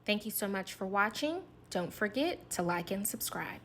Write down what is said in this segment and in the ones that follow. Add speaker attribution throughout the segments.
Speaker 1: Thank you so much for watching. Don't forget to like and subscribe.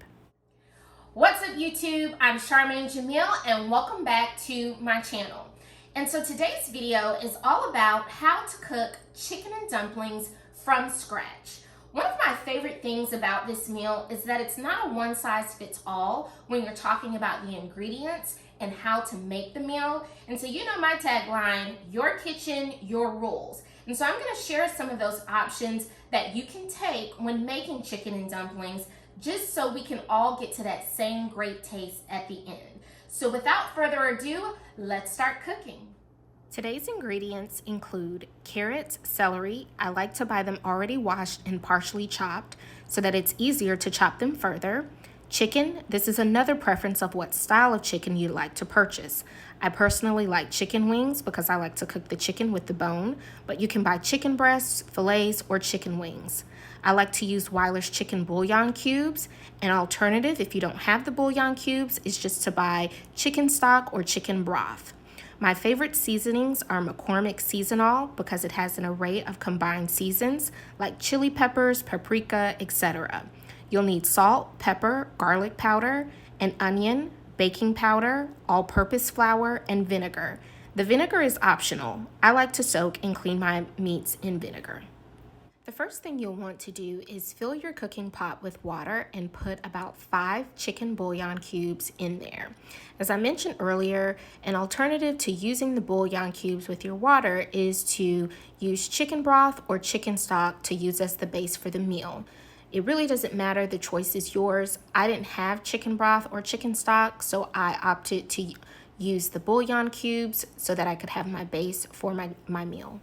Speaker 2: What's up, YouTube? I'm Charmaine Jamil and welcome back to my channel. And so today's video is all about how to cook chicken and dumplings from scratch. One of my favorite things about this meal is that it's not a one-size-fits-all when you're talking about the ingredients and how to make the meal. And so you know my tagline, your kitchen, your rules. And so I'm going to share some of those options that you can take when making chicken and dumplings, just so we can all get to that same great taste at the end. So without further ado, let's start cooking.
Speaker 1: Today's ingredients include carrots, celery. I like to buy them already washed and partially chopped so that it's easier to chop them further. Chicken, this is another preference of what style of chicken you'd like to purchase. I personally like chicken wings because I like to cook the chicken with the bone, but you can buy chicken breasts, fillets, or chicken wings. I like to use Weiler's chicken bouillon cubes. An alternative, if you don't have the bouillon cubes, is just to buy chicken stock or chicken broth. My favorite seasonings are McCormick Seasonall because it has an array of combined seasons like chili peppers, paprika, etc. You'll need salt, pepper, garlic powder, an onion, baking powder, all-purpose flour, and vinegar. The vinegar is optional. I like to soak and clean my meats in vinegar. The first thing you'll want to do is fill your cooking pot with water and put about 5 chicken bouillon cubes in there. As I mentioned earlier, an alternative to using the bouillon cubes with your water is to use chicken broth or chicken stock to use as the base for the meal. It really doesn't matter, the choice is yours. I didn't have chicken broth or chicken stock, so I opted to use the bouillon cubes so that I could have my base for my meal.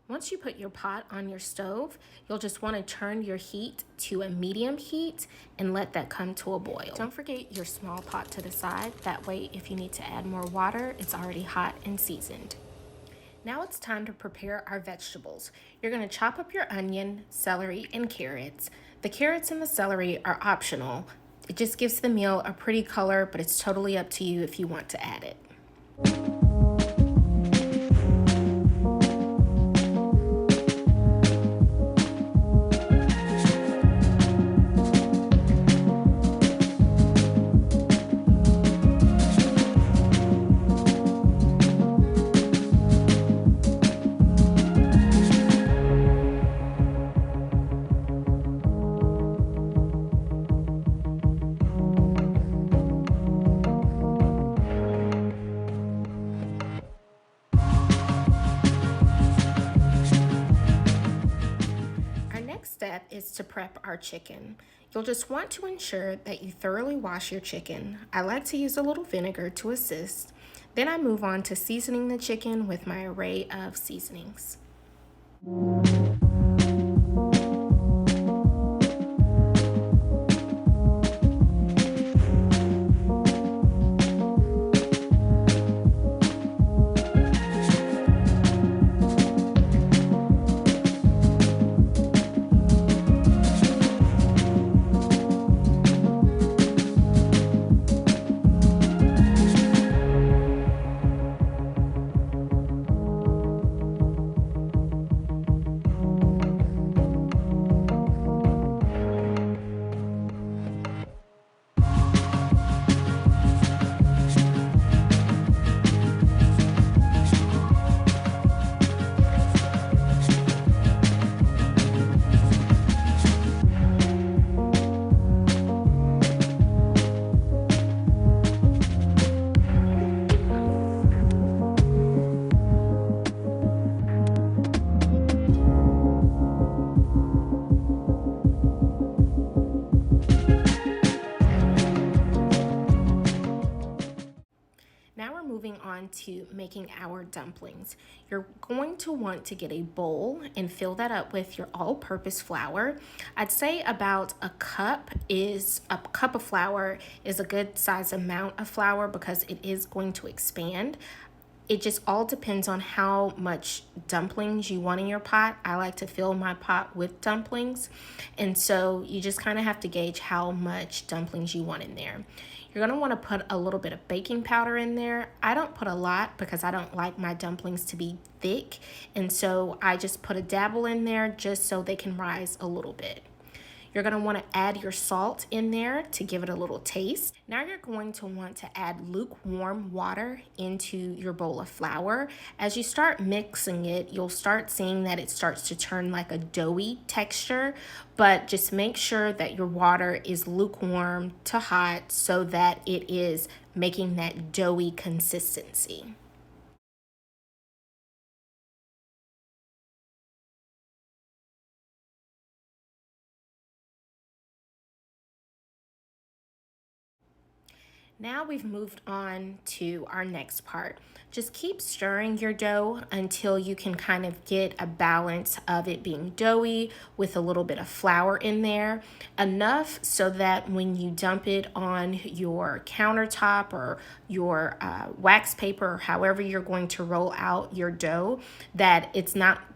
Speaker 1: Once you put your pot on your stove, you'll just want to turn your heat to a medium heat and let that come to a boil. Don't forget your small pot to the side. That way, if you need to add more water, it's already hot and seasoned. Now it's time to prepare our vegetables. You're going to chop up your onion, celery, and carrots. The carrots and the celery are optional. It just gives the meal a pretty color, but it's totally up to you if you want to add it. Step is to prep our chicken. You'll just want to ensure that you thoroughly wash your chicken. I like to use a little vinegar to assist. Then I move on to seasoning the chicken with my array of seasonings. Moving on to making our dumplings. You're going to want to get a bowl and fill that up with your all-purpose flour. I'd say about a cup of flour is a good size amount of flour because it is going to expand. It just all depends on how much dumplings you want in your pot. I like to fill my pot with dumplings. And so you just kind of have to gauge how much dumplings you want in there. You're going to want to put a little bit of baking powder in there. I don't put a lot because I don't like my dumplings to be thick. And so I just put a dabble in there just so they can rise a little bit. You're going to want to add your salt in there to give it a little taste. Now you're going to want to add lukewarm water into your bowl of flour. As you start mixing it, you'll start seeing that it starts to turn like a doughy texture, but just make sure that your water is lukewarm to hot so that it is making that doughy consistency. Now we've moved on to our next part. Just keep stirring your dough until you can kind of get a balance of it being doughy with a little bit of flour in there, enough so that when you dump it on your countertop or your wax paper or however you're going to roll out your dough, that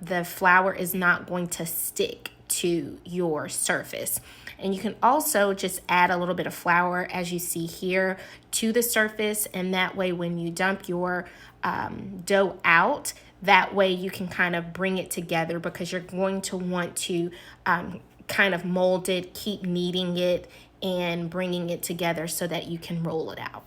Speaker 1: the flour is not going to stick to your surface. And you can also just add a little bit of flour, as you see here, to the surface, and that way when you dump your dough out, that way you can kind of bring it together, because you're going to want to kind of mold it, keep kneading it and bringing it together so that you can roll it out.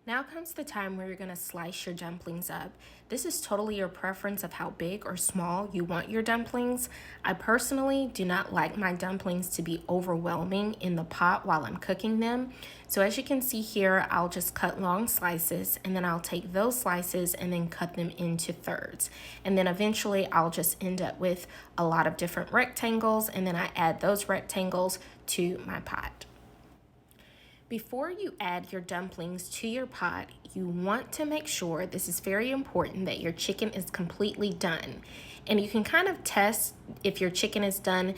Speaker 1: Now comes the time where you're going to slice your dumplings up. This is totally your preference of how big or small you want your dumplings. I personally do not like my dumplings to be overwhelming in the pot while I'm cooking them. So as you can see here, I'll just cut long slices, and then I'll take those slices and then cut them into thirds. And then eventually I'll just end up with a lot of different rectangles, and then I add those rectangles to my pot. Before you add your dumplings to your pot, you want to make sure, this is very important, that your chicken is completely done. And you can kind of test if your chicken is done.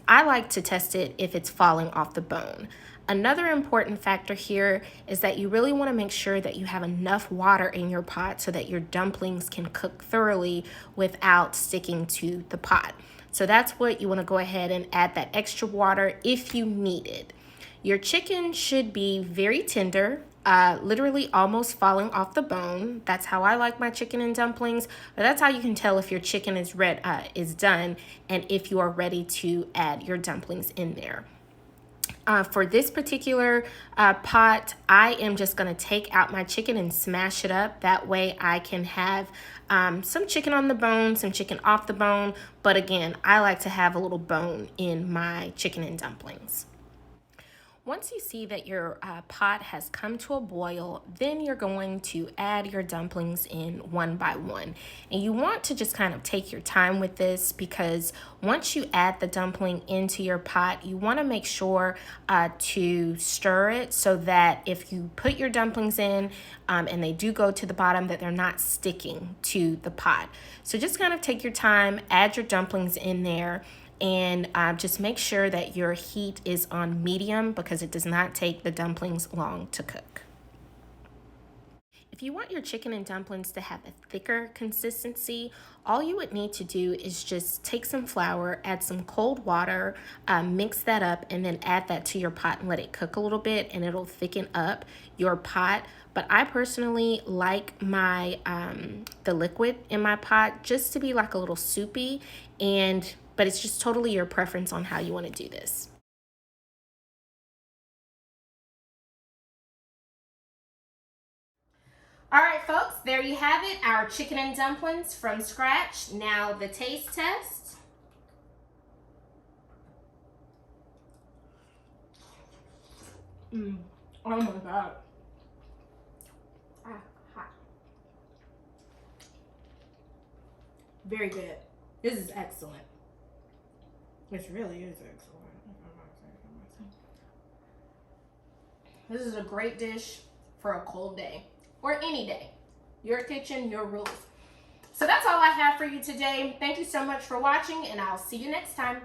Speaker 1: I like to test it if it's falling off the bone. Another important factor here is that you really want to make sure that you have enough water in your pot so that your dumplings can cook thoroughly without sticking to the pot. So that's what you want to go ahead and add that extra water if you need it. Your chicken should be very tender, literally almost falling off the bone. That's how I like my chicken and dumplings. But that's how you can tell if your chicken is done and if you are ready to add your dumplings in there. For this particular pot, I am just going to take out my chicken and smash it up. That way I can have some chicken on the bone, some chicken off the bone. But again, I like to have a little bone in my chicken and dumplings. Once you see that your pot has come to a boil, then you're going to add your dumplings in one by one. And you want to just kind of take your time with this, because once you add the dumpling into your pot, you want to make sure to stir it so that if you put your dumplings in and they do go to the bottom, that they're not sticking to the pot. So just kind of take your time, add your dumplings in there, and just make sure that your heat is on medium, because it does not take the dumplings long to cook. If you want your chicken and dumplings to have a thicker consistency, all you would need to do is just take some flour, add some cold water, mix that up, and then add that to your pot and let it cook a little bit, and it'll thicken up your pot. But I personally like my the liquid in my pot just to be like a little soupy, but it's just totally your preference on how you want to do this.
Speaker 2: All right, folks, there you have it, our chicken and dumplings from scratch. Now the taste test. Oh my God. Hot. Very good. This is excellent. This really is excellent. This is a great dish for a cold day or any day. Your kitchen, your rules. So that's all I have for you today. Thank you so much for watching, and I'll see you next time.